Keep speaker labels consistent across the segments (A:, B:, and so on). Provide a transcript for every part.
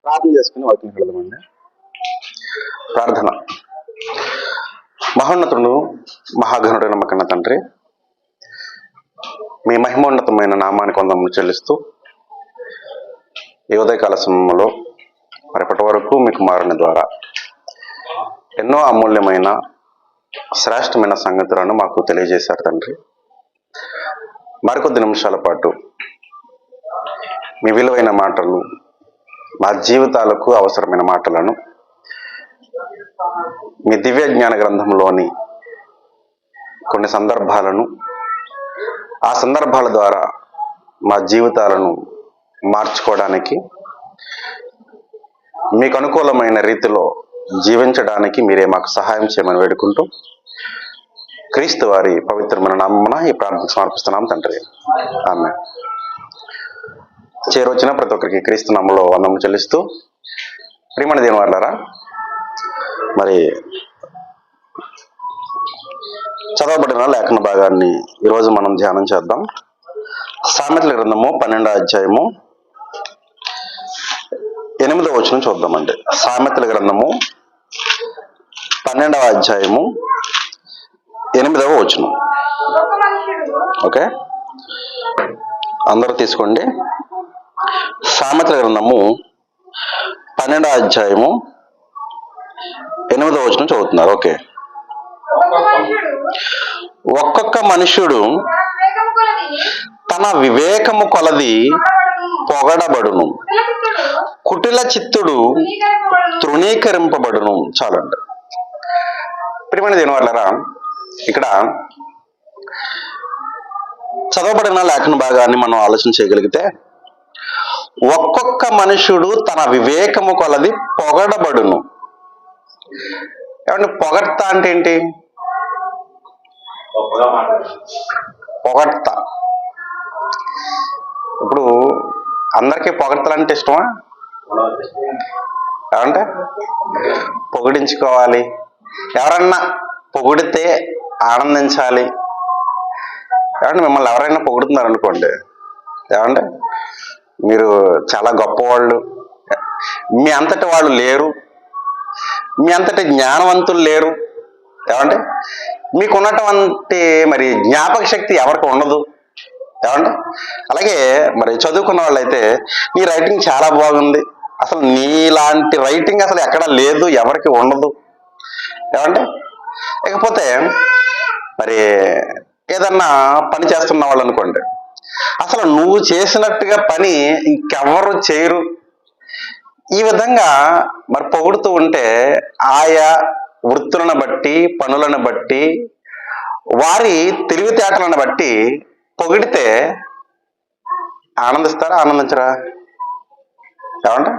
A: ప్రార్థన చేసుకుని వాక్యం వెళదామండి. ప్రార్థన. మహోన్నతుడు మహాఘనుడైన మా కన్న తండ్రి, మీ మహిమోన్నతమైన నామానికి వందనములు చెల్లిస్తూ ఈ ఉదయకాల సమయంలో రేపటి వరకు మీకు మారిన ద్వారా ఎన్నో అమూల్యమైన శ్రేష్టమైన సంగతులను మాకు తెలియజేశారు తండ్రి. మరికొద్ది నిమిషాల పాటు మీ విలువైన మాటలు, మా జీవితాలకు అవసరమైన మాటలను మీ దివ్య జ్ఞాన గ్రంథంలోని కొన్ని సందర్భాలను, ఆ సందర్భాల ద్వారా మా జీవితాలను మార్చుకోవడానికి, మీకు అనుకూలమైన రీతిలో జీవించడానికి మీరే మాకు సహాయం చేయమని వేడుకుంటూ క్రీస్తు వారి పవిత్రమైన నామమున ఈ ప్రార్థన సమర్పిస్తున్నాం తండ్రి. ఆమేన్. చేరొచ్చిన ప్రతి ఒక్కరికి క్రీస్తు నామములో వందనము చెల్లిస్తూ, ప్రియమైన దేవుని వారలారా, మరి చదవబడిన లేఖన భాగాన్ని ఈరోజు మనం ధ్యానం చేద్దాం. సామెతల గ్రంథము 12వ అధ్యాయము 8వ వచనం చూద్దామండి. సామెతల గ్రంథము 12వ అధ్యాయము 8వ వచనం. ఓకే, అందరూ తీసుకోండి. సామెతల గ్రంథము 12వ అధ్యాయము 8వ వచనం చదువుతున్నారు. ఓకే. ఒక్కొక్క మనుష్యుడు తన వివేకము కొలది పొగడబడును, కుటిల చిత్తుడు తృణీకరింపబడును. చాలండి. ప్రియమైన దేవుని వారలారా, ఇక్కడ చదవబడిన లేఖన భాగాన్ని మనం ఆలోచన చేయగలిగితే, ఒక్కొక్క మనుషుడు తన వివేకము కొలది పొగడబడును. ఏమంటే పొగడ్తా అంటే ఏంటి? పొగడ్తా. ఇప్పుడు అందరికీ పొగడ్తలంటే ఇష్టమా? ఏమంటే పొగిడించుకోవాలి, ఎవరన్నా పొగిడితే ఆనందించాలి. ఏమంటే మిమ్మల్ని ఎవరైనా పొగుడుతున్నారు అనుకోండి, ఏమంటే మీరు చాలా గొప్పవాళ్ళు, మీ అంతటి వాళ్ళు లేరు, మీ అంతటి జ్ఞానవంతులు లేరు, ఏమంటే మీకున్నటువంటి మరి జ్ఞాపక శక్తి ఎవరికి ఉండదు, ఏమంటే అలాగే మరి చదువుకున్న వాళ్ళైతే నీ రైటింగ్ చాలా బాగుంది, అసలు నీలాంటి రైటింగ్ అసలు ఎక్కడా లేదు, ఎవరికి ఉండదు, ఏమంటే ఇకపోతే మరి ఏదన్నా పని చేస్తున్న వాళ్ళు అనుకోండి, అసలు నువ్వు చేసినట్టుగా పని ఇంకెవరు చేయరు. ఈ విధంగా మరి పొగుడుతూ ఉంటే ఆయా వృత్తులను బట్టి, పనులను బట్టి, వారి తెలివితేటలను బట్టి పొగిడితే ఆనందిస్తారా, ఆనందించరా? ఏమంటే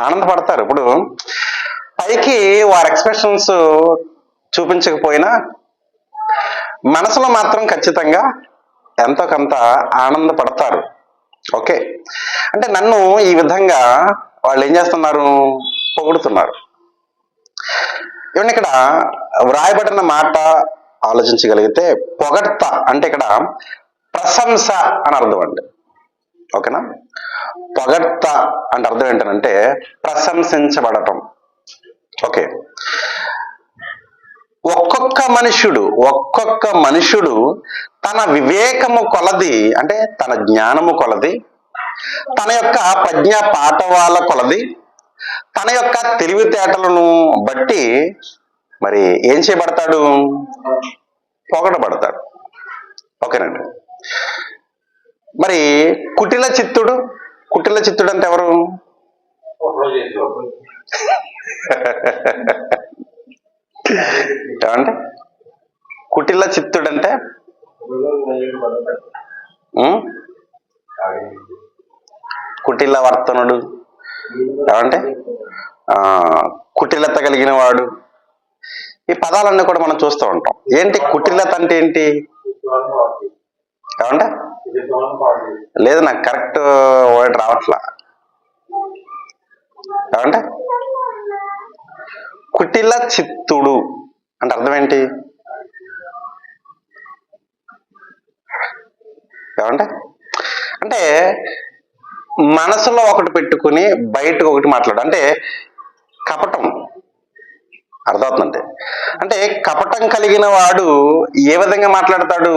A: ఆనందపడతారు. ఇప్పుడు పైకి వారి ఎక్స్ప్రెషన్స్ చూపించకపోయినా మనసులో మాత్రం ఖచ్చితంగా ఎంతో కొంత ఆనందపడతారు. ఓకే, అంటే నన్ను ఈ విధంగా వాళ్ళు ఏం చేస్తున్నారు? పొగుడుతున్నారు. ఇవన్నీ ఇక్కడ వ్రాయబడిన మాట ఆలోచించగలిగితే, పొగడ్త అంటే ఇక్కడ ప్రశంస అని అర్థం అండి. ఓకేనా? పొగడ్త అంటే అర్థం ఏంటంటే ప్రశంసించబడటం. ఓకే. ఒక్కొక్క మనుషుడు తన వివేకము కొలది, అంటే తన జ్ఞానము కొలది, తన యొక్క ప్రజ్ఞా పాఠవాల కొలది, తన యొక్క తెలివితేటలను బట్టి మరి ఏం చేయబడతాడు? పొగడబడతాడు. ఓకేనండి. మరి కుటిల చిత్తుడు అంటే ఎవరు? ఏమంటే కుటిల చిత్తుడు అంటే కుటిల వర్తనుడు, ఏమంటే కుటిలత కలిగిన వాడు. ఈ పదాలన్నీ కూడా మనం చూస్తూ ఉంటాం. ఏంటి కుటిలత అంటే ఏంటి? ఏమంటే లేదు, నాకు కరెక్ట్ వర్డ్ రావట్లా. ఏమంటే కుటిల చిత్తుడు అంటే అర్థం ఏంటి? ఏమంటే అంటే మనసులో ఒకటి పెట్టుకుని బయటకు ఒకటి మాట్లాడు, అంటే కపటం. అర్థమవుతుందండి. అంటే కపటం కలిగిన వాడు ఏ విధంగా మాట్లాడతాడు?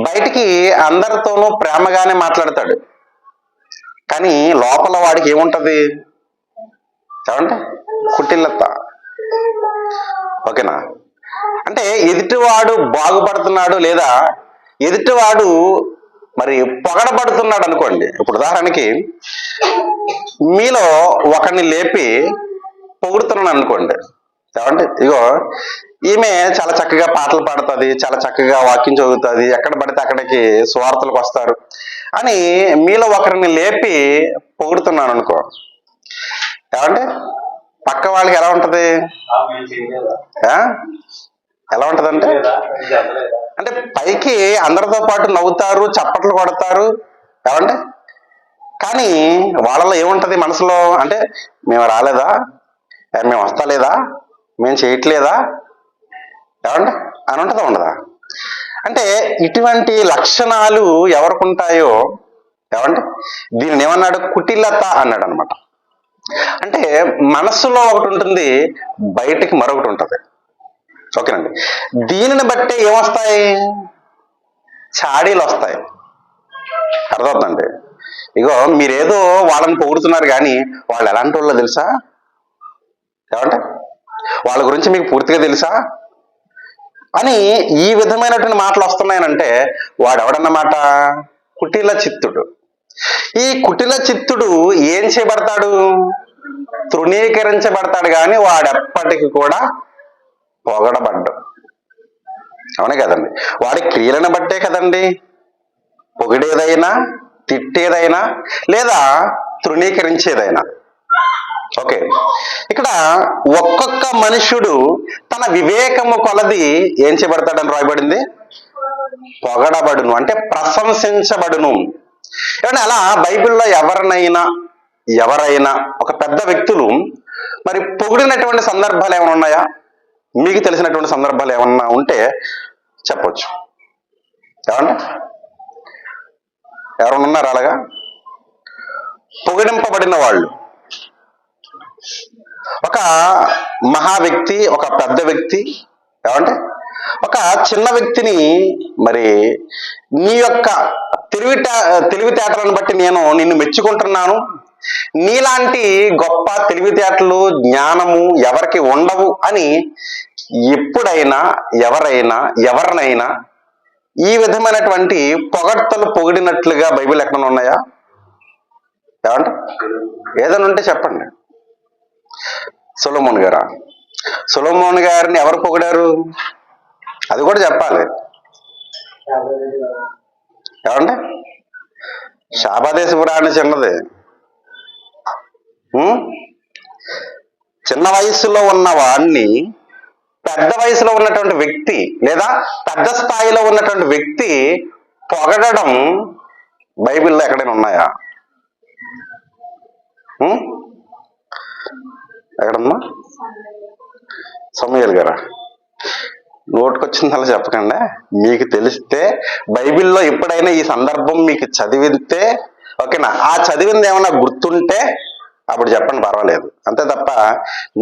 A: బయటికి అందరితోనూ ప్రేమగానే మాట్లాడతాడు, కానీ లోపల వాడికి ఏముంటది? ఏమంటే కుటిలత. ఓకేనా? అంటే ఎదుటివాడు బాగుపడుతున్నాడు లేదా ఎదుటివాడు మరి పొగడబడుతున్నాడు అనుకోండి. ఇప్పుడు ఉదాహరణకి మీలో ఒకరిని లేపి పొగుడుతున్నాను అనుకోండి. ఏమంటే ఇగో ఈమె చాలా చక్కగా పాటలు పాడుతుంది, చాలా చక్కగా వాక్యం చదువుతుంది, ఎక్కడ పడితే అక్కడికి సువార్తలకు వస్తారు అని మీలో ఒకరిని లేపి పొగుడుతున్నాను అనుకో. ఏమంటే పక్క వాళ్ళకి ఎలా ఉంటది? ఎలా ఉంటదంటే అంటే పైకి అందరితో పాటు నవ్వుతారు, చప్పట్లు కొడతారు. ఏమంటే కానీ వాళ్ళలో ఏముంటది మనసులో? అంటే మేము రాలేదా, మేము వస్తలేదా, మేము చేయట్లేదా, ఏమంటే అని ఉంటుందా ఉండదా? అంటే ఇటువంటి లక్షణాలు ఎవరికి ఉంటాయో, ఏమంటే దీనిని ఏమన్నాడు? కుటిలత అన్నాడు అనమాట. అంటే మనస్సులో ఒకటి ఉంటుంది, బయటికి మరొకటి ఉంటుంది. ఓకేనండి. దీనిని బట్టే ఏమొస్తాయి? చాడీలు వస్తాయి. అర్థమవుతుందండి. ఇగో మీరేదో వాళ్ళని పొగుడుతున్నారు కానీ వాళ్ళు ఎలాంటి వాళ్ళో తెలుసా? ఏమంటే వాళ్ళ గురించి మీకు పూర్తిగా తెలుసా అని ఈ విధమైనటువంటి మాటలు వస్తున్నాయనంటే వాడు ఎవడన్నమాట? కుటిల చిత్తుడు. ఈ కుటిల చిత్తుడు ఏం చేయబడతాడు? తృణీకరించబడతాడు, కానీ వాడెప్పటికి కూడా పొగడబడ్డు. అవునే కదండి. వాడి క్రియలను బట్టే కదండి పొగిడేదైనా, తిట్టేదైనా లేదా తృణీకరించేదైనా. ఓకే, ఇక్కడ ఒక్కొక్క మనుష్యుడు తన వివేకము కొలది ఏం చేయబడతాడని రాయబడింది? పొగడబడును, అంటే ప్రశంసించబడును. ఏమంటే అలా బైబిల్లో ఎవరైనా ఒక పెద్ద వ్యక్తులు మరి పొగిడినటువంటి సందర్భాలు ఏమైనా ఉన్నాయా? మీకు తెలిసినటువంటి సందర్భాలు ఏమన్నా ఉంటే చెప్పొచ్చు. ఏమంటే ఎవరన్నా ఉన్నారు అలాగా పొగిడింపబడిన వాళ్ళు? ఒక మహా వ్యక్తి, ఒక పెద్ద వ్యక్తి, ఏమంటే ఒక చిన్న వ్యక్తిని మరి నీ యొక్క తెలివితేటలను బట్టి నేను నిన్ను మెచ్చుకుంటున్నాను, నీలాంటి గొప్ప తెలివితేటలు జ్ఞానము ఎవరికి ఉండవు అని ఎప్పుడైనా ఎవరినైనా ఈ విధమైనటువంటి పొగడ్తలు పొగిడినట్లుగా బైబిల్ ఎక్కడ ఉన్నాయా? ఏమంటే ఏదైనా ఉంటే చెప్పండి. సొలొమోన్ గారా? సొలొమోన్ గారిని ఎవరు పొగిడారు? అది కూడా చెప్పాలి. ఏమంటే శాపదేశపురాన్ని చిన్నది. చిన్న వయసులో ఉన్న వాడిని పెద్ద వయసులో ఉన్నటువంటి వ్యక్తి లేదా పెద్ద స్థాయిలో ఉన్నటువంటి వ్యక్తి పొగడడం బైబిల్లో ఎక్కడైనా ఉన్నాయా? ఎక్కడమ్మా? సమూయేలు గారా? నోటుకొచ్చిందలా చెప్పకండి. మీకు తెలిస్తే బైబిల్లో ఎప్పుడైనా ఈ సందర్భం మీకు చదివితే ఓకేనా, ఆ చదివింది ఏమన్నా గుర్తుంటే అప్పుడు చెప్పండి, పర్వాలేదు. అంతే తప్ప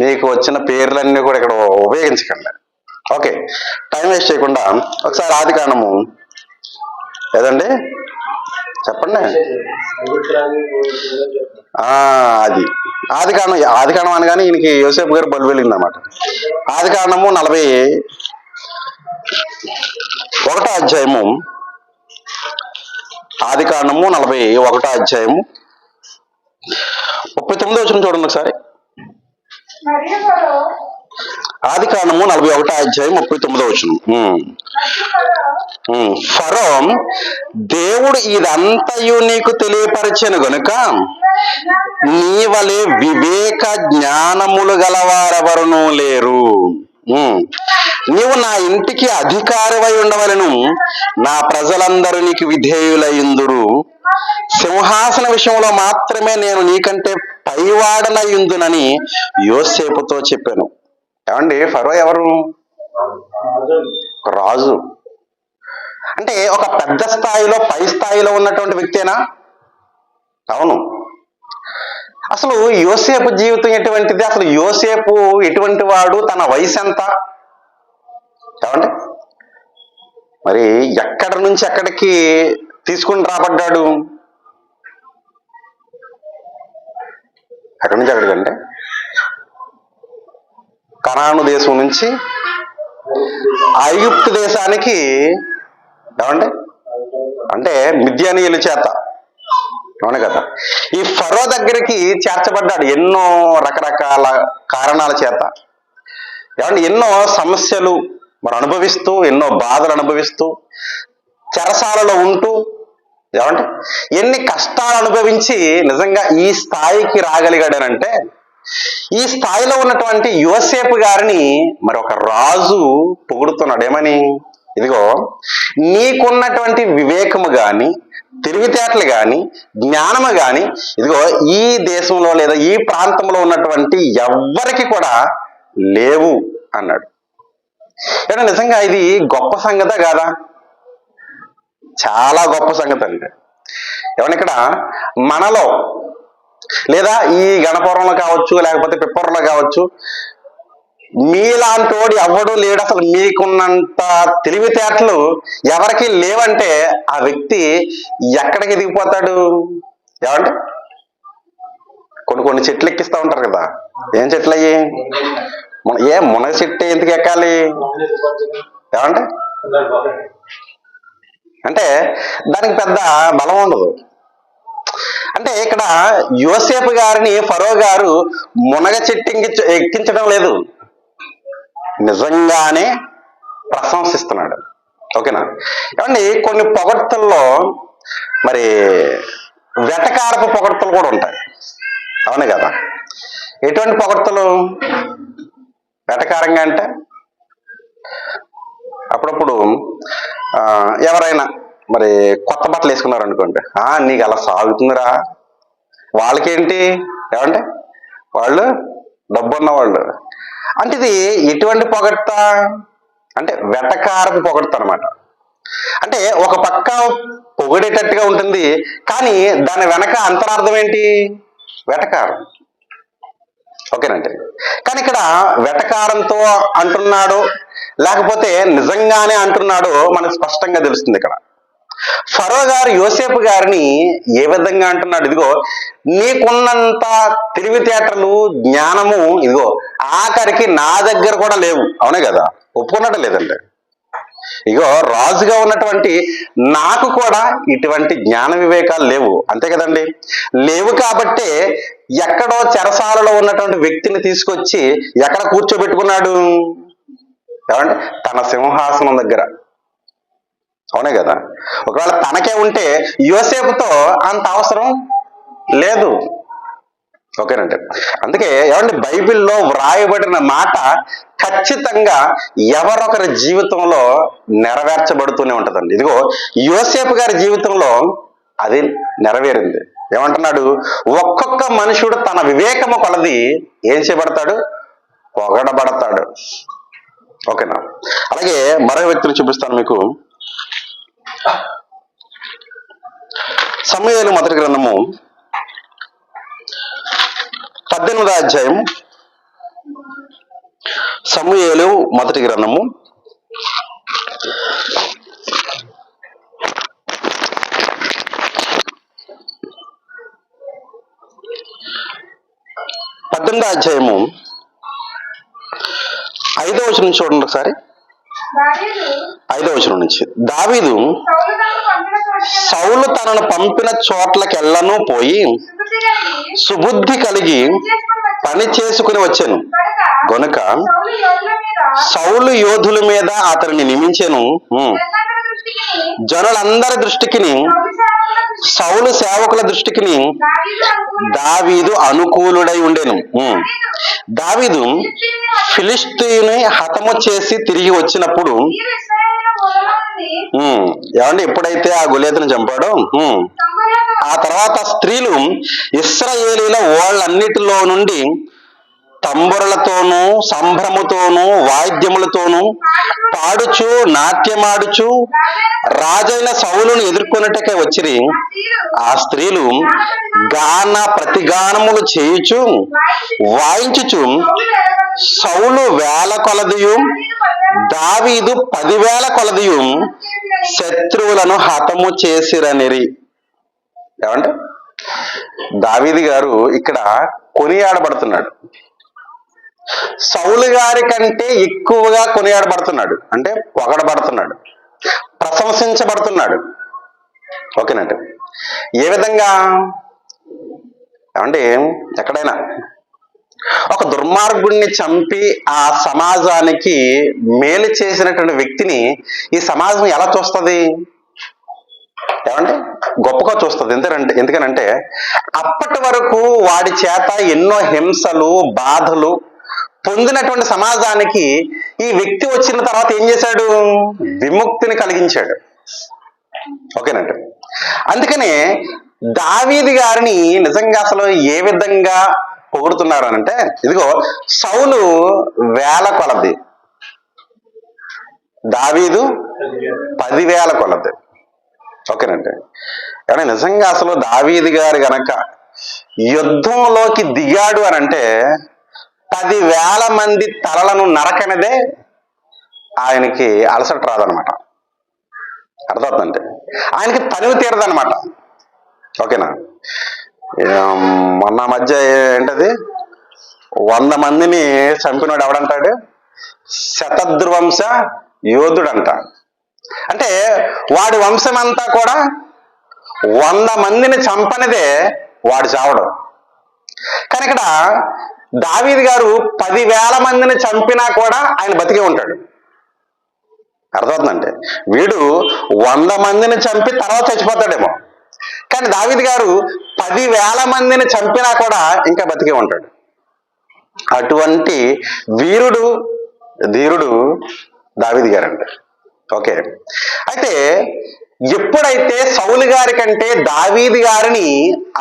A: మీకు వచ్చిన పేర్లన్నీ కూడా ఇక్కడ ఉపయోగించకండి. ఓకే, టైం వేస్ట్ చేయకుండా ఒకసారి ఆదికాండము ఏదండి చెప్పండి. అది ఆదికాండం అనగానే ఈయనకి యోసేపు గారు బలు వెలిగింది అన్నమాట. ఆదికాండము 41వ అధ్యాయము. ఆదికాండము 41వ అధ్యాయము 39వ వచనం చూడండి ఒకసారి. ఆదికాండము 41వ అధ్యాయం 39వ వచనం. ఫరో, దేవుడు ఇదంతయు నీకు తెలియపరిచెను గనుక నీ వలె వివేక జ్ఞానములు గలవారెవరునూ లేరు. నీవు నా ఇంటికి అధికారివై ఉండవలెను, నా ప్రజలందరూ నీకు విధేయులయుందురు. సింహాసన విషయంలో మాత్రమే నేను నీకంటే పైవాడనయుందునని యోసేపుతో చెప్పాను. ఏమండి, ఫరో ఎవరు? రాజు. అంటే ఒక పెద్ద స్థాయిలో, పై స్థాయిలో ఉన్నటువంటి వ్యక్తేనా? అవును. అసలు యోసేపు జీవితం ఎటువంటిది? అసలు యోసేపు ఎటువంటి వాడు? తన వయసు ఎంత? ఏమండి? మరి ఎక్కడి నుంచి ఎక్కడికి తీసుకుని రాబడ్డాడు? ఎక్కడి నుంచి ఎక్కడికంటే కనాను దేశం నుంచి ఐగుప్తు దేశానికి, ఏమండి, అంటే మిద్యానీయుల చేత, అవును కదా, ఈ ఫరో దగ్గరికి చేర్చబడ్డాడు ఎన్నో రకరకాల కారణాల చేత. ఏమంటే ఎన్నో సమస్యలు మరి అనుభవిస్తూ, ఎన్నో బాధలు అనుభవిస్తూ, చెరసాలలో ఉంటూ, ఏమంటే ఎన్ని కష్టాలు అనుభవించి నిజంగా ఈ స్థాయికి రాగలిగాడనంటే, ఈ స్థాయిలో ఉన్నటువంటి యోసేపు గారిని మరి ఒక రాజు పొగుడుతున్నాడు. ఏమని? ఇదిగో, నీకున్నటువంటి వివేకము గాని, తెలివితేటలు గాని, జ్ఞానము గాని, ఇదిగో ఈ దేశంలో లేదా ఈ ప్రాంతంలో ఉన్నటువంటి ఎవ్వరికి కూడా లేవు అన్నాడు. అంటే నిజంగా ఇది గొప్ప సంగతే కాదా? చాలా గొప్ప సంగతి అండి. ఏమన్నా ఇక్కడ మనలో లేదా ఈ గణపురంలో కావచ్చు, లేకపోతే పిప్పరంలో కావచ్చు, మీలాంటోడు ఎవడు లేడు, అసలు మీకున్నంత తెలివితేటలు ఎవరికి లేవంటే ఆ వ్యక్తి ఎక్కడికి దిగిపోతాడు? ఏమంటే కొన్ని చెట్లు ఎక్కిస్తూ ఉంటారు కదా. ఏం చెట్లు అయ్యి? మునగ చెట్టు ఎందుకు ఎక్కాలి? ఏమంటే అంటే దానికి పెద్ద బలం ఉండదు. అంటే ఇక్కడ యోసేపు గారిని ఫరో గారు మునగ చెట్టు ఎక్కించడం లేదు, నిజంగానే ప్రశంసిస్తున్నాడు. ఓకేనా? ఏమండి కొన్ని పొగడ్తల్లో మరి వెటకారపు పొగడ్తలు కూడా ఉంటాయి, అవును కదా? ఎటువంటి పొగడ్తలు? వెటకారంగా అంటే అప్పుడప్పుడు ఎవరైనా మరి కొత్త బట్టలు వేసుకున్నారు అనుకోండి, నీకు అలా సాగుతుందిరా, వాళ్ళకేంటి, ఏమంటే వాళ్ళు డబ్బున్న వాళ్ళు. అంటే ఇది ఎటువంటి పొగడ్త అంటే వెటకారపు పొగడ్త అనమాట. అంటే ఒక పక్క పొగిడేటట్టుగా ఉంటుంది, కానీ దాని వెనక అంతరార్థం ఏంటి? వెటకారం. ఓకేనండి. కానీ ఇక్కడ వెటకారంతో అంటున్నాడు లేకపోతే నిజంగానే అంటున్నాడో మనకు స్పష్టంగా తెలుస్తుంది. ఇక్కడ ఫరో గారు యోసేపు గారిని ఏ విధంగా అంటున్నాడు? ఇదిగో, నీకున్నంత తెలివితేటలు, జ్ఞానము ఇదిగో ఆఖరికి నా దగ్గర కూడా లేవు. అవునే కదా? ఒప్పుకున్నట్టు లేదండి. ఇగో రాజుగా ఉన్నటువంటి నాకు కూడా ఇటువంటి జ్ఞాన వివేకాలు లేవు, అంతే కదండి? లేవు కాబట్టే ఎక్కడో చెరసాలలో ఉన్నటువంటి వ్యక్తిని తీసుకొచ్చి ఎక్కడ కూర్చోబెట్టుకున్నాడు? ఏమంటే తన సింహాసనం దగ్గర. అవునే కదా? ఒకవేళ తనకే ఉంటే యోసేపుతో అంత అవసరం లేదు. ఓకేనండి. అందుకే ఏమంటే బైబిల్లో వ్రాయబడిన మాట ఖచ్చితంగా ఎవరొకరి జీవితంలో నెరవేర్చబడుతూనే ఉంటుందండి. ఇదిగో యోసేపు గారి జీవితంలో అది నెరవేరింది. ఏమంటున్నాడు? ఒక్కొక్క మనుషుడు తన వివేకము కొలది ఏం చేయబడతాడు? పొగడబడతాడు. ఓకేనా? అలాగే మరో వ్యక్తిని చూపిస్తాను మీకు. సమూయేలు మొదటి గ్రంథము 18వ అధ్యాయం. సమూయేలు మొదటి గ్రంథము 18వ అధ్యాయము 5వ వచనం చూడండి ఒకసారి. 5వ వచనం నుంచి. దావీదు సౌలు తనను పంపిన చోట్లకెల్లను పోయి సుబుద్ధి కలిగి పని చేసుకుని వచ్చాను గనుక సౌలు యోధుల మీద అతనిని నియమించెను. జనులందరి దృష్టికిని, సౌలు సేవకుల దృష్టికిని దావీదు అనుకూలుడై ఉండెను. దావీదు ఫిలిష్తీయుని హతము చేసి తిరిగి వచ్చినప్పుడు, ఏమండి, ఎప్పుడైతే ఆ గొలియాతును చంపాడో ఆ తర్వాత స్త్రీలు ఇశ్రాయేలీల ఓళ్ళన్నిటిలో నుండి తంబురలతోనూ, సంభ్రముతోనూ, వాయిద్యములతోనూ పాడుచు నాట్యమాడుచు రాజైన సౌలును ఎదుర్కొన్నట్టుకే వచ్చిరి. ఆ స్త్రీలు గాన ప్రతిగానములు చేయుచు వాయించుచు సౌలు 1000 కొలదియు దావీదు 10,000 కొలదియు శత్రువులను హతము చేసిరనిరి. ఏమంటే దావీదు గారు ఇక్కడ కొనియాడబడుతున్నాడు. సౌలు గారి కంటే ఎక్కువగా కొనియాడబడుతున్నాడు, అంటే పొగడబడుతున్నాడు, ప్రశంసించబడుతున్నాడు. ఓకేనండి. ఏ విధంగా అంటే ఎక్కడైనా ఒక దుర్మార్గుణ్ణి చంపి ఆ సమాజానికి మేలు చేసినటువంటి వ్యక్తిని ఈ సమాజం ఎలా చూస్తుంది? ఏమంటే గొప్పగా చూస్తుంది. ఎందుకనంటే అప్పటి వరకు వాడి చేత ఎన్నో హింసలు బాధలు పొందినటువంటి సమాజానికి ఈ వ్యక్తి వచ్చిన తర్వాత ఏం చేశాడు? విముక్తిని కలిగించాడు. ఓకేనండి. అందుకనే దావీదు గారిని నిజంగా అసలు ఏ విధంగా పొగుడుతున్నారు అంటే, ఇదిగో సౌలు 1000 కొలది, దావీదు 10,000 కొలది. ఓకేనండి. కానీ నిజంగా అసలు దావీదు గారు గనక యుద్ధంలోకి దిగాడు అని అంటే 10,000 మంది తలలను నరకనిదే ఆయనకి అలసట రాదనమాట. అర్థమవుతుందంటే ఆయనకి తనివి తీరదనమాట. ఓకేనా? మొన్న మధ్య ఏంటది 100 మందిని చంపినోడు ఎవడంటాడు? శతద్రువంశ యోధుడంట. అంటే వాడి వంశం అంతా కూడా 100 మందిని చంపనిదే వాడు చావడం. కానీ ఇక్కడ దావీదు గారు 10,000 మందిని చంపినా కూడా ఆయన బతికే ఉంటాడు. అర్థమవుతుందంటే వీడు 100 మందిని చంపి తర్వాత చచ్చిపోతాడేమో, కానీ దావీదు గారు 10,000 మందిని చంపినా కూడా ఇంకా బతికే ఉంటాడు. అటువంటి ధీరుడు దావీదు గారు అంట. ఓకే. అయితే ఎప్పుడైతే సౌలు గారి కంటే దావీదు గారిని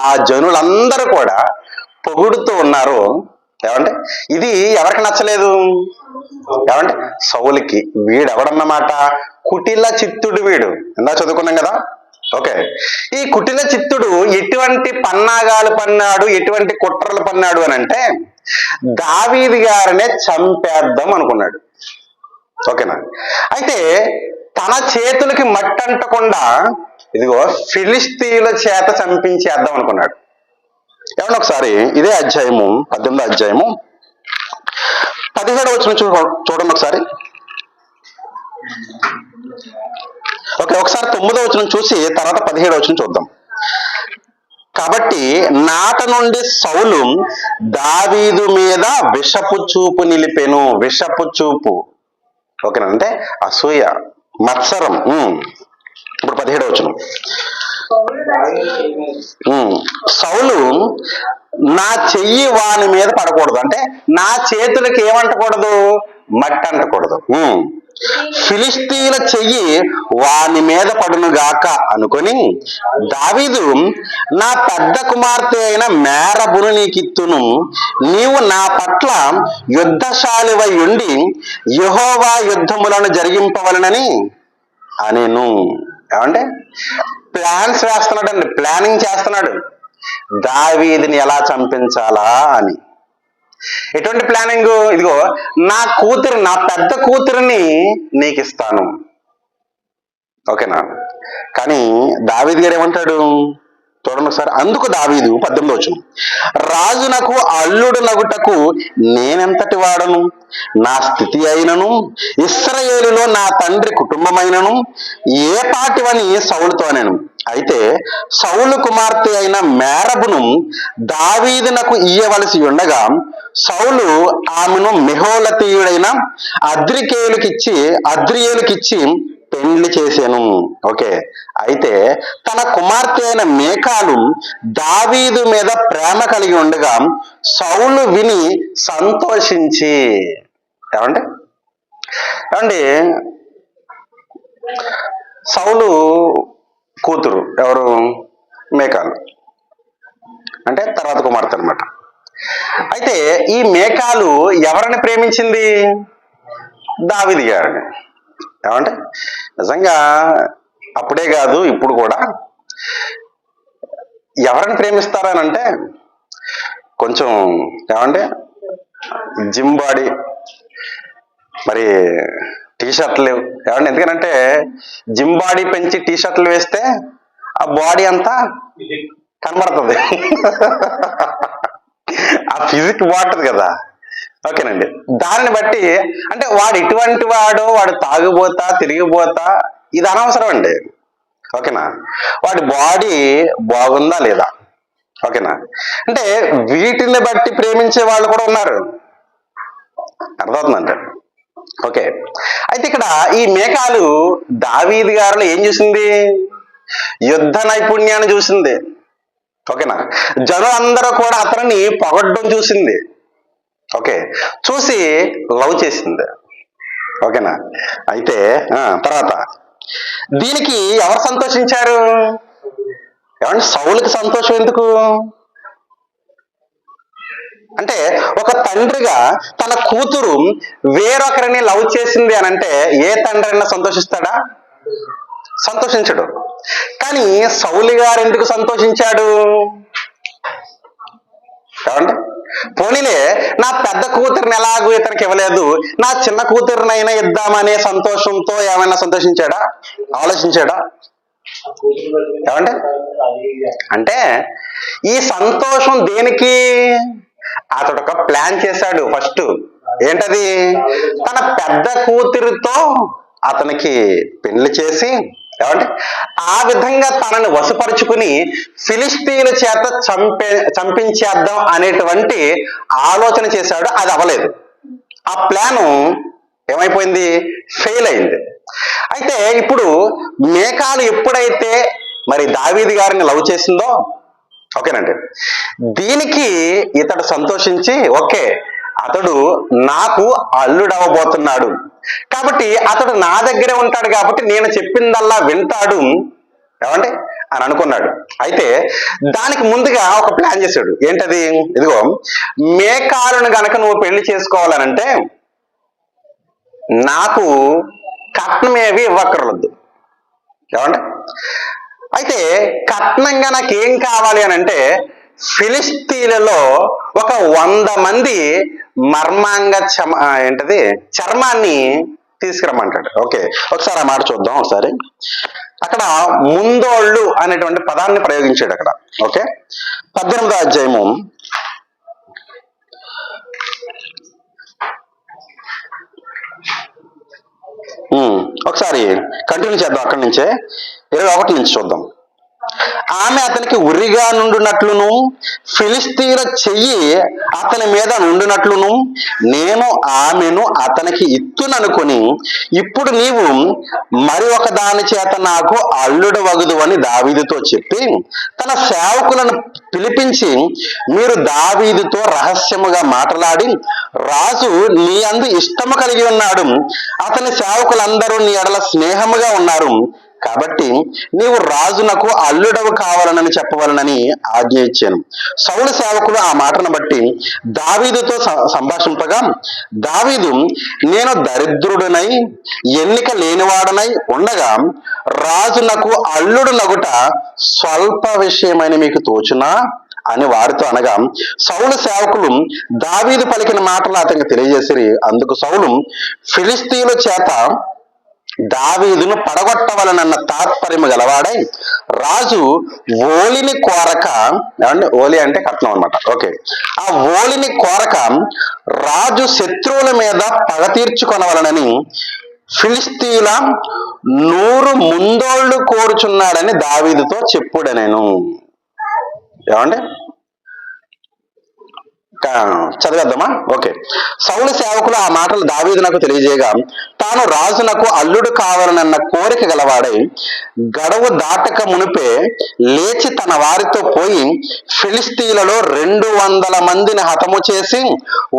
A: ఆ జనులందరూ కూడా పొగుడుతూ ఉన్నారో, ఏమంటే ఇది ఎవరికి నచ్చలేదు? ఏమంటే సౌలుకి. వీడెవడన్నమాట? కుటిల చిత్తుడు వీడు. ఇందా చదువుకున్నాం కదా. ఓకే. ఈ కుటిల చిత్తుడు ఎటువంటి పన్నాగాలు పన్నాడు, ఎటువంటి కుట్రలు పన్నాడు అని అంటే దావీదు గారినే చంపేద్దాం అనుకున్నాడు. ఓకేనా? అయితే తన చేతులకి మట్టంటకుండా ఇదిగో ఫిలిస్తీయుల చేత చంపించేద్దాం అనుకున్నాడు. ఏమన్నా ఒకసారి ఇదే అధ్యాయము 18వ అధ్యాయము 17వ వచనం చూడండి ఒకసారి. ఓకే, ఒకసారి 9వ వచనం చూసి తర్వాత 17వ వచనం చూద్దాం. కాబట్టి నాట నుండి సౌలు దావీదు మీద విషపు చూపు నిలిపెను. విషపు చూపు. ఓకేనా? అంటే అసూయ, మత్సరం. ఇప్పుడు 17వ వచనం. సౌలు నా చెయ్యి వాని మీద పడకూడదు, అంటే నా చేతులకి ఏమంటకూడదు? మట్టి అంటకూడదు. ఫిలిస్తీయుల చెయ్యి వాని మీద పడును గాక అనుకొని దావీదు నా పెద్ద కుమార్తె అయిన మేరబును నీకిత్తును, నీవు నా పట్ల యుద్ధశాలివై ఉండి యెహోవా యుద్ధములను జరిగింపవలనని అనేను. ఏమంటే ప్లాన్స్ వేస్తున్నాడండి, ప్లానింగ్ చేస్తున్నాడు దావీదుని ఎలా చంపించాలా అని. ఎటువంటి ప్లానింగ్? ఇదిగో నా పెద్ద కూతురిని నీకు ఇస్తాను. ఓకేనా? కానీ దావీదు గారు ఏమంటాడు చూడండి ఒకసారి. అందుకు దావీదు 18వ వచనం, రాజునకు అల్లుడు నగుటకు నేనెంతటి వాడను? నా స్థితి అయినను ఇశ్రాయేలులో నా తండ్రి కుటుంబమైనను ఏ పాటివని సౌలుతో అనేను. అయితే సౌలు కుమార్తె అయిన మేరబును దావీదునకు ఇయ్యవలసి ఉండగా సౌలు ఆమెను మెహోలతీయుడైన అద్రియేలుకిచ్చి పెండ్లి చేశాను. ఓకే. అయితే తన కుమార్తె అయిన మేకాలు దావీదు మీద ప్రేమ కలిగి ఉండగా సౌలు విని సంతోషించి. ఏమండి సౌలు కూతురు ఎవరు? మేకాలు, అంటే తర్వాత కుమార్తె అనమాట. అయితే ఈ మేకాలు ఎవరిని ప్రేమించింది? దావీదు గారిని. ఏమంటే నిజంగా అప్పుడే కాదు ఇప్పుడు కూడా ఎవరిని ప్రేమిస్తారనంటే కొంచెం ఏమంటే జిమ్ బాడీ, మరి టీషర్ట్లు ఏమంటే, ఎందుకనంటే జిమ్ బాడీ పెంచి టీషర్ట్లు వేస్తే ఆ బాడీ అంతా కనబడుతుంది. ఆ ఫిజిక్ బాగుంటుంది కదా. ఓకేనండి, దానిని బట్టి అంటే వాడు ఇటువంటి వాడు తాగుబోతా తిరిగిపోతా ఇది అనవసరం అండి. ఓకేనా, వాడి బాడీ బాగుందా లేదా. ఓకేనా, అంటే వీటిని బట్టి ప్రేమించే వాళ్ళు కూడా ఉన్నారు. అర్థమవుతుందంటే ఓకే. అయితే ఇక్కడ ఈ మేకాలు దావీదు గారిలో ఏం చూసింది? యుద్ధ నైపుణ్యాన్ని చూసింది. ఓకేనా, జనం అందరూ కూడా అతనిని పొగడ్డం చూసింది. ఓకే, చూసి లవ్ చేసింది. ఓకేనా, అయితే తర్వాత దీనికి ఎవరు సంతోషించారు? ఏమంటే సౌలుకి సంతోషం ఎందుకు అంటే, ఒక తండ్రిగా తన కూతురు వేరొకరిని లవ్ చేసింది అని అంటే ఏ తండ్రి అయినా సంతోషిస్తాడా? సంతోషించడు. కానీ సౌలు గారు ఎందుకు సంతోషించాడు? ఏమంటే పోనీలే, నా పెద్ద కూతురిని ఎలాగూ ఇతనికి ఇవ్వలేదు, నా చిన్న కూతురినైనా ఇద్దామనే సంతోషంతో ఏమైనా సంతోషించాడా? ఆలోచించాడా? ఏమంటే అంటే ఈ సంతోషం దేనికి? అతడు ఒక ప్లాన్ చేశాడు ఫస్ట్. ఏంటది? తన పెద్ద కూతురితో అతనికి పెళ్లి చేసి ఏమంటే ఆ విధంగా తనని వశపరుచుకుని ఫిలిస్తీన్ల చేత చంపించేద్దాం అనేటువంటి ఆలోచన చేశాడు. అది అవ్వలేదు. ఆ ప్లాను ఏమైపోయింది? ఫెయిల్ అయింది. అయితే ఇప్పుడు మేకాలు ఎప్పుడైతే మరి దావీదు గారిని లవ్ చేసిందో, ఓకేనండి, దీనికి ఇతడు సంతోషించి ఓకే అతడు నాకు అల్లుడవబోతున్నాడు కాబట్టి అతడు నా దగ్గరే ఉంటాడు కాబట్టి నేను చెప్పిందల్లా వింటాడు ఏమంటే అని అనుకున్నాడు. అయితే దానికి ముందుగా ఒక ప్లాన్ చేశాడు. ఏంటది? ఇదిగో, మేకాలను గనక నువ్వు పెళ్లి చేసుకోవాలనంటే నాకు కట్నమేవి ఇవ్వక్కర్లేదు. ఏమంటే అయితే కట్నంగా నాకేం కావాలి అని అంటే ఫిలిస్తీన్లలో ఒక 100 మంది మర్మాంగ ఏంటది చర్మాన్ని తీసుకురమ్మంటాడు. ఓకే, ఒకసారి ఆ మాట చూద్దాం. ఒకసారి అక్కడ ముందోళ్ళు అనేటువంటి పదాన్ని ప్రయోగించాడు అక్కడ. ఓకే, 18వ అధ్యాయము ఒకసారి కంటిన్యూ చేద్దాం. అక్కడి నుంచే 21 నుంచి చూద్దాం. ఆమె అతనికి ఉరిగా నుండునట్లును ఫిలిస్తీన్ల చెయ్యి అతని మీద నుండునట్లును నేను ఆమెను అతనికి ఇత్తుననుకొని ఇప్పుడు నీవు మరి ఒక దాని చేత నాకు అల్లుడు వగుదు అని దావీదుతో చెప్పి తన సేవకులను పిలిపించి మీరు దావీదుతో రహస్యముగా మాట్లాడి రాజు నీ అందు ఇష్టము కలిగి ఉన్నాడు, అతని సేవకులందరూ నీ ఎడల స్నేహముగా ఉన్నారు కాబట్టి నీవు రాజునకు అల్లుడవు కావాలనని చెప్పవలనని ఆజ్ఞ ఇచ్చాను. సౌలు సేవకులు ఆ మాటను బట్టి దావీదుతో సంభాషింపగా దావీదు నేను దరిద్రుడనై ఎన్నిక లేనివాడనై ఉండగా రాజునకు అల్లుడు నగుట స్వల్ప విషయమని మీకు తోచునా అని వారితో అనగా సౌలు సేవకులు దావీదు పలికిన మాటలు అతనికి తెలియజేసిరి. అందుకు సౌలు ఫిలిస్తీన్ల చేత దావీదును పడగొట్టవలనన్న తాత్పర్యము గలవాడై రాజు ఓలిని కోరక, ఏమంటే ఓలి అంటే కట్నం అనమాట. ఓకే, ఆ ఓలిని కోరక రాజు శత్రువుల మీద పగ తీర్చుకొనవలనని ఫిలిస్తీన్ల 100 ముందోళ్లు కోరుచున్నాడని దావీదుతో చెప్పుడనెను. ఏమండి చదివేద్దామా? ఓకే, సౌలు సేవకులు ఆ మాటలు దావీదునకు తెలియజేయగా తాను రాజునకు అల్లుడు కావాలనన్న కోరిక గలవాడై గడువు దాటక మునిపే లేచి తన వారితో పోయి ఫిలిస్తీన్లలో 200 మందిని హతము చేసి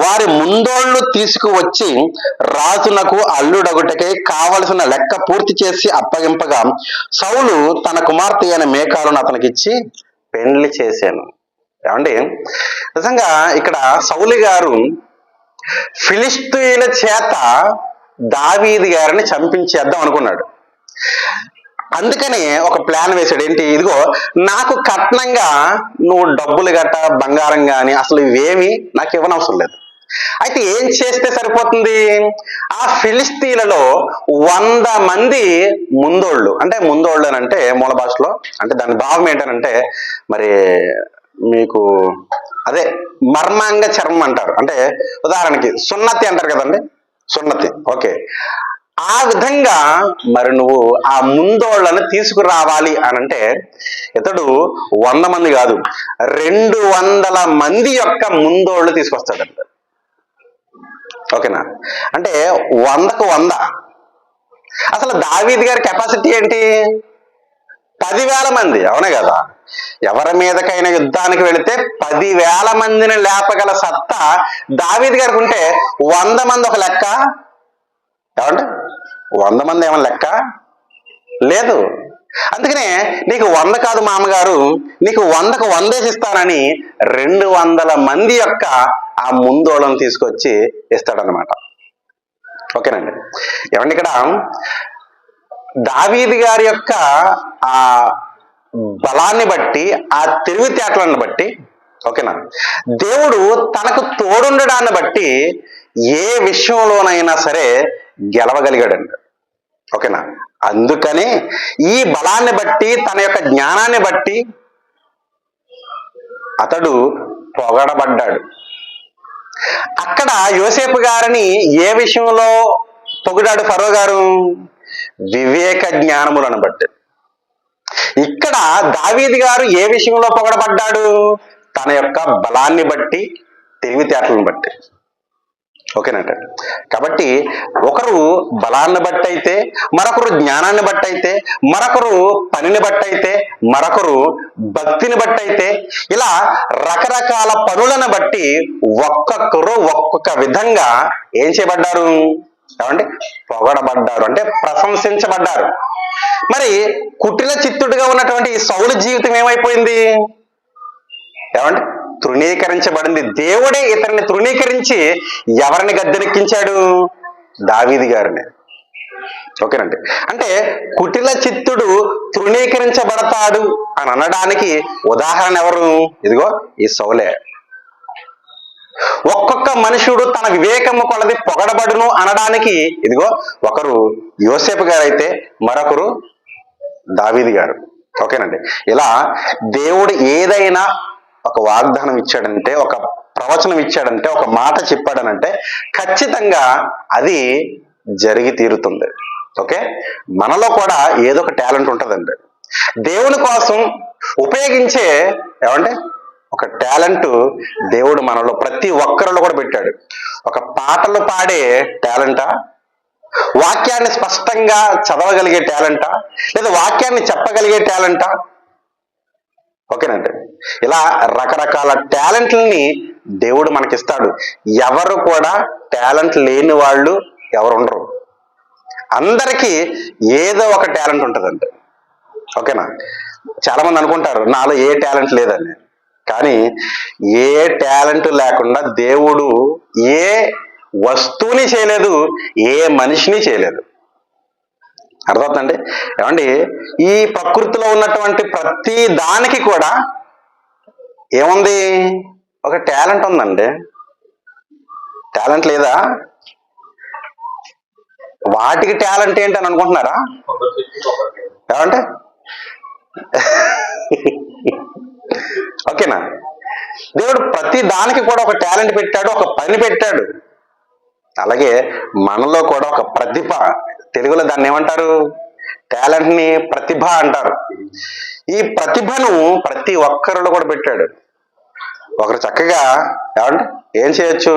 A: వారి ముందోళ్లు తీసుకువచ్చి రాజునకు అల్లుడగుటకై కావలసిన లెక్క పూర్తి చేసి అప్పగింపగా సౌలు తన కుమార్తె అయిన మేకాలను అతనికిచ్చి పెండ్లి చేశాను. ఏమండి నిజంగా ఇక్కడ సౌలు గారు ఫిలిస్తీన్ల చేత దావీదు గారిని చంపించేద్దాం అనుకున్నాడు. అందుకని ఒక ప్లాన్ వేశాడు. ఏంటి? ఇదిగో, నాకు కట్నంగా నువ్వు డబ్బులు గట్ట బంగారం కానీ అసలు ఇవేమి నాకు ఇవ్వనవసరం లేదు. అయితే ఏం చేస్తే సరిపోతుంది? ఆ ఫిలిస్తీన్లలో 100 మంది ముందోళ్ళు, అంటే ముందోళ్ళు అని అంటే మూల భాషలో అంటే దాని భావం ఏంటనంటే, మరి మీకు అదే మర్మాంగ చర్మం అంటారు. అంటే ఉదాహరణకి సున్నతి అంటారు కదండి, సున్నతి. ఓకే, ఆ విధంగా మరి నువ్వు ఆ ముందోళ్ళని తీసుకురావాలి అని అంటే ఇతడు 100 మంది కాదు, 200 మంది యొక్క ముందోళ్ళు తీసుకొస్తాడంట. ఓకేనా? అంటే 100కు 100. అసలు దావీదు గారి కెపాసిటీ ఏంటి? 10,000 మంది, అవునే కదా? ఎవరి మీదకైనా యుద్ధానికి వెళితే 10,000 మందిని లేపగల సత్తా దావీదు గారికి ఉంటే 100 మంది ఒక లెక్క? ఏమంటే 100 మంది ఏమన్నా లెక్క లేదు. అందుకనే నీకు 100 కాదు మామగారు, నీకు 100కు 100 ఇస్తానని 200 మంది యొక్క ఆ ముందోళను తీసుకొచ్చి ఇస్తాడనమాట. ఓకేనండి? ఏమండి, ఇక్కడ దావీదు గారి యొక్క ఆ బలాన్ని బట్టి, ఆ తెలివితేటలను బట్టి, ఓకేనా, దేవుడు తనకు తోడుండడాన్ని బట్టి ఏ విషయంలోనైనా సరే గెలవగలిగాడండి. ఓకేనా? అందుకని ఈ బలాన్ని బట్టి, తన యొక్క జ్ఞానాన్ని బట్టి అతడు పొగడబడ్డాడు. అక్కడ యోసేపు గారిని ఏ విషయంలో పొగిడాడు ఫరో గారు? వివేక జ్ఞానములను బట్టి. ఇక్కడ దావీదు గారు ఏ విషయంలో పొగడబడ్డాడు? తన యొక్క బలాన్ని బట్టి, తెలివితేటలను బట్టి. ఓకేనంట? కాబట్టి ఒకరు బలాన్ని బట్టి అయితే, మరొకరు జ్ఞానాన్ని బట్టి అయితే, మరొకరు పనిని బట్టి అయితే, మరొకరు భక్తిని బట్టి అయితే, ఇలా రకరకాల పనులను బట్టి ఒక్కొక్కరు ఒక్కొక్క విధంగా ఏం చేయబడ్డారు? ఏమండి? పొగడబడ్డారు, అంటే ప్రశంసించబడ్డారు. మరి కుటిల చిత్తుడిగా ఉన్నటువంటి ఈ సౌలు జీవితం ఏమైపోయింది? ఏమండి? తృణీకరించబడింది. దేవుడే ఇతన్ని తృణీకరించి ఎవరిని గద్దెనెక్కించాడు? దావీదు గారిని. ఓకేనండి? అంటే కుటిల చిత్తుడు తృణీకరించబడతాడు అని అనడానికి ఉదాహరణ ఎవరు? ఇదిగో ఈ సౌలే. ఒక్కొక్క మనుషుడు తన వివేకము కొలది పొగడబడును అనడానికి ఇదిగో ఒకరు యోసేపు గారు అయితే, మరొకరు దావీదు గారు. ఓకేనండి? ఇలా దేవుడు ఏదైనా ఒక వాగ్దానం ఇచ్చాడంటే, ఒక ప్రవచనం ఇచ్చాడంటే, ఒక మాట చెప్పాడనంటే ఖచ్చితంగా అది జరిగి తీరుతుంది. ఓకే? మనలో కూడా ఏదో ఒక టాలెంట్ ఉంటుందండి. దేవుని కోసం ఉపయోగించే ఏమంటే ఒక టాలెంట్ దేవుడు మనలో ప్రతి ఒక్కరిలో కూడా పెట్టాడు. ఒక పాటలు పాడే టాలెంటా, వాక్యాన్ని స్పష్టంగా చదవగలిగే టాలెంటా, లేదా వాక్యాన్ని చెప్పగలిగే టాలెంటా? ఓకేనండి? ఇలా రకరకాల టాలెంట్లని దేవుడు మనకిస్తాడు. ఎవరు కూడా టాలెంట్ లేని వాళ్ళు ఎవరు ఉండరు. అందరికీ ఏదో ఒక టాలెంట్ ఉంటుందండి. ఓకేనా? చాలా మంది అనుకుంటారు నాలో ఏ టాలెంట్ లేదని. కానీ ఏ టాలెంట్ లేకుండా దేవుడు ఏ వస్తువుని చేయలేదు, ఏ మనిషిని చేయలేదు. అర్థమవుతుందండి? ఏమండి, ఈ ప్రకృతిలో ఉన్నటువంటి ప్రతి దానికి కూడా ఏముంది? ఒక టాలెంట్ ఉందండి. టాలెంట్ లేదా? వాటికి టాలెంట్ ఏంటని అనుకుంటున్నారా? ఏమంటే ఓకేనా? దేవుడు ప్రతి దానికి కూడా ఒక టాలెంట్ పెట్టాడు, ఒక పని పెట్టాడు. అలాగే మనలో కూడా ఒక ప్రతిభ, తెలుగులో దాన్ని ఏమంటారు? టాలెంట్ ని ప్రతిభ అంటారు. ఈ ప్రతిభను ప్రతి ఒక్కరిలో కూడా పెట్టాడు. ఒకరు చక్కగా ఏమంటే ఏం చేయొచ్చు?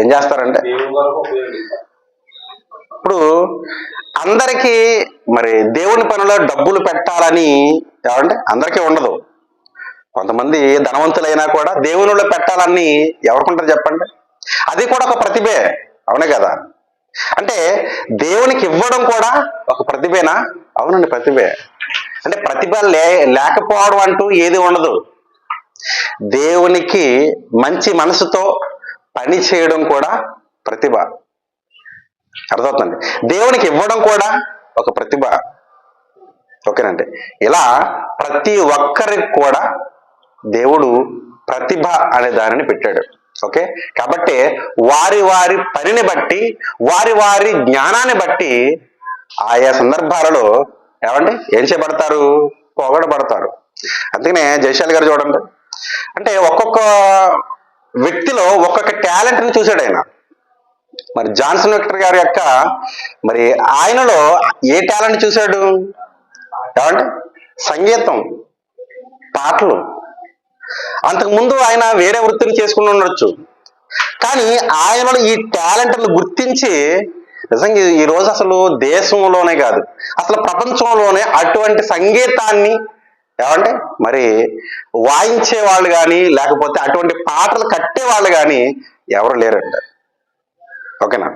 A: ఏం చేస్తారంటే, ఇప్పుడు అందరికీ మరి దేవుని పనిలో డబ్బులు పెట్టాలని ఏమంటే అందరికీ ఉండదు. కొంతమంది ధనవంతులైనా కూడా దేవునిలో పెట్టాలని ఎవరుకుంటారు చెప్పండి? అది కూడా ఒక ప్రతిభే, అవునే కదా? అంటే దేవునికి ఇవ్వడం కూడా ఒక ప్రతిభేనా? అవునండి, ప్రతిభే. అంటే ప్రతిభ లేకపోవడం అంటూ ఏది ఉండదు. దేవునికి మంచి మనసుతో పని చేయడం కూడా ప్రతిభ. అర్థమవుతుందండి. దేవునికి ఇవ్వడం కూడా ఒక ప్రతిభ. ఓకేనండి. ఇలా ప్రతి ఒక్కరికి కూడా దేవుడు ప్రతిభ అనే దానిని పెట్టాడు. ఓకే, కాబట్టి వారి వారి పనిని బట్టి, వారి వారి జ్ఞానాన్ని బట్టి ఆయా సందర్భాలలో ఏమండి ఏం చేయబడతారు? పొగడబడతారు. అందుకనే జయశాలి గారు చూడండి, అంటే ఒక్కొక్క వ్యక్తిలో ఒక్కొక్క టాలెంట్ని చూశాడు ఆయన. మరి జాన్సన్ విక్టర్ గారి యొక్క మరి ఆయనలో ఏ టాలెంట్ చూశాడు? ఏమంటే సంగీతం, పాటలు. అంతకుముందు ఆయన వేరే వృత్తిని చేసుకుని ఉండొచ్చు, కానీ ఆయనలో ఈ టాలెంట్ను గుర్తించి నిజంగా ఈ రోజు అసలు దేశంలోనే కాదు, అసలు ప్రపంచంలోనే అటువంటి సంగీతాన్ని ఏమంటే మరి వాయించే వాళ్ళు కానీ, లేకపోతే అటువంటి పాటలు కట్టే వాళ్ళు కానీ ఎవరు లేరంట. ఓకేనా?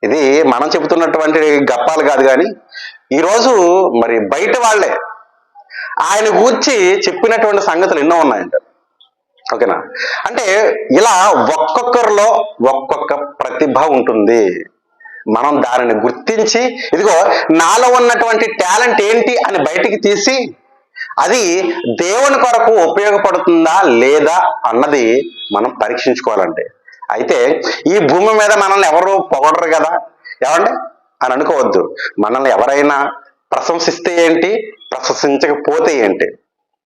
A: ఇది మనం చెబుతున్నటువంటి గప్పాలు కాదు, కానీ ఈరోజు మరి బయట వాళ్ళే ఆయన గూర్చి చెప్పినటువంటి సంగతులు ఎన్నో ఉన్నాయంట. ఓకేనా? అంటే ఇలా ఒక్కొక్కరిలో ఒక్కొక్క ప్రతిభ ఉంటుంది. మనం దానిని గుర్తించి, ఇదిగో నాలో ఉన్నటువంటి టాలెంట్ ఏంటి అని బయటికి తీసి అది దేవుని కొరకు ఉపయోగపడుతుందా లేదా అన్నది మనం పరీక్షించుకోవాలంటే. అయితే ఈ భూమి మీద మనల్ని ఎవరు పొగడరు కదా, ఏమండి అని అనుకోవద్దు. మనల్ని ఎవరైనా ప్రశంసిస్తే ఏంటి, ప్రశంసించకపోతే ఏంటి,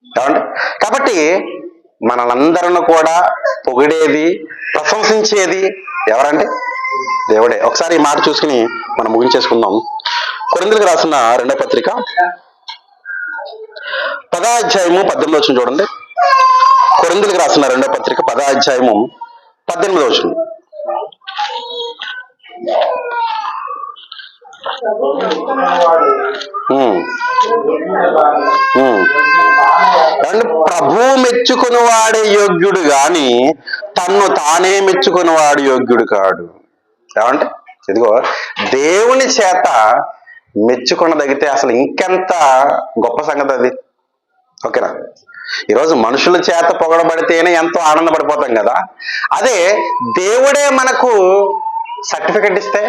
A: ఏమండి? కాబట్టి మనలందరిని కూడా పొగిడేది, ప్రశంసించేది ఎవరంటే దేవుడే. ఒకసారి ఈ మాట చూసుకుని మనం ముగించేసుకుందాం. కొరింథీయులకు రాసిన 2వ పత్రిక 10వ అధ్యాయము 18వ వచనం చూడండి. కొరింథీయులకు రాసిన 2వ పత్రిక 10వ అధ్యాయము 18వ వచనం. ప్రభువు మెచ్చుకుని వాడే యోగ్యుడు గాని తన్ను తానే మెచ్చుకుని వాడు యోగ్యుడు కాడు. ఏమంటే ఇదిగో దేవుని చేత మెచ్చుకొనదగితే అసలు ఇంకెంత గొప్ప సంగతి అది. ఓకేనా? ఈరోజు మనుషుల చేత పొగడబడితేనే ఎంతో ఆనందపడిపోతాం కదా, అదే దేవుడే మనకు సర్టిఫికెట్ ఇస్తే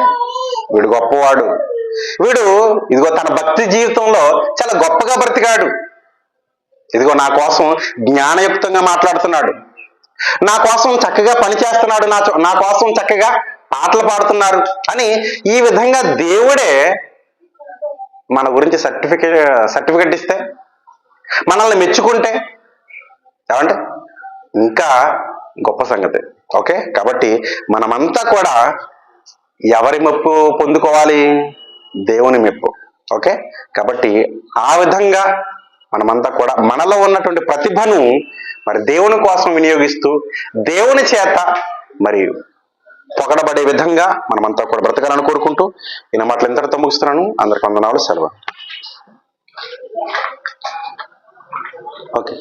A: వీడు గొప్పవాడు, వీడు ఇదిగో తన భక్తి జీవితంలో చాలా గొప్పగా బ్రతికాడు, ఇదిగో నా కోసం జ్ఞానయుక్తంగా మాట్లాడుతున్నాడు, నా కోసం చక్కగా పనిచేస్తున్నాడు, నా కోసం చక్కగా పాటలు పాడుతున్నారు అని ఈ విధంగా దేవుడే మన గురించి సర్టిఫికెట్ ఇస్తే, మనల్ని మెచ్చుకుంటే ఏమంటే ఇంకా గొప్ప సంగతి. ఓకే, కాబట్టి మనమంతా కూడా ఎవరి మెప్పు పొందుకోవాలి? దేవుని మెప్పు. ఓకే, కాబట్టి ఆ విధంగా మనమంతా కూడా మనలో ఉన్నటువంటి ప్రతిభను మరి దేవుని కోసం వినియోగిస్తూ దేవుని చేత మరి పొగడబడే విధంగా మనమంతా కూడా బ్రతకాలని కోరుకుంటూ ఈ మాటలు ఇంతటితో ముగిస్తున్నాను. అందరికి వందనాలు, సెలవు. ఓకే.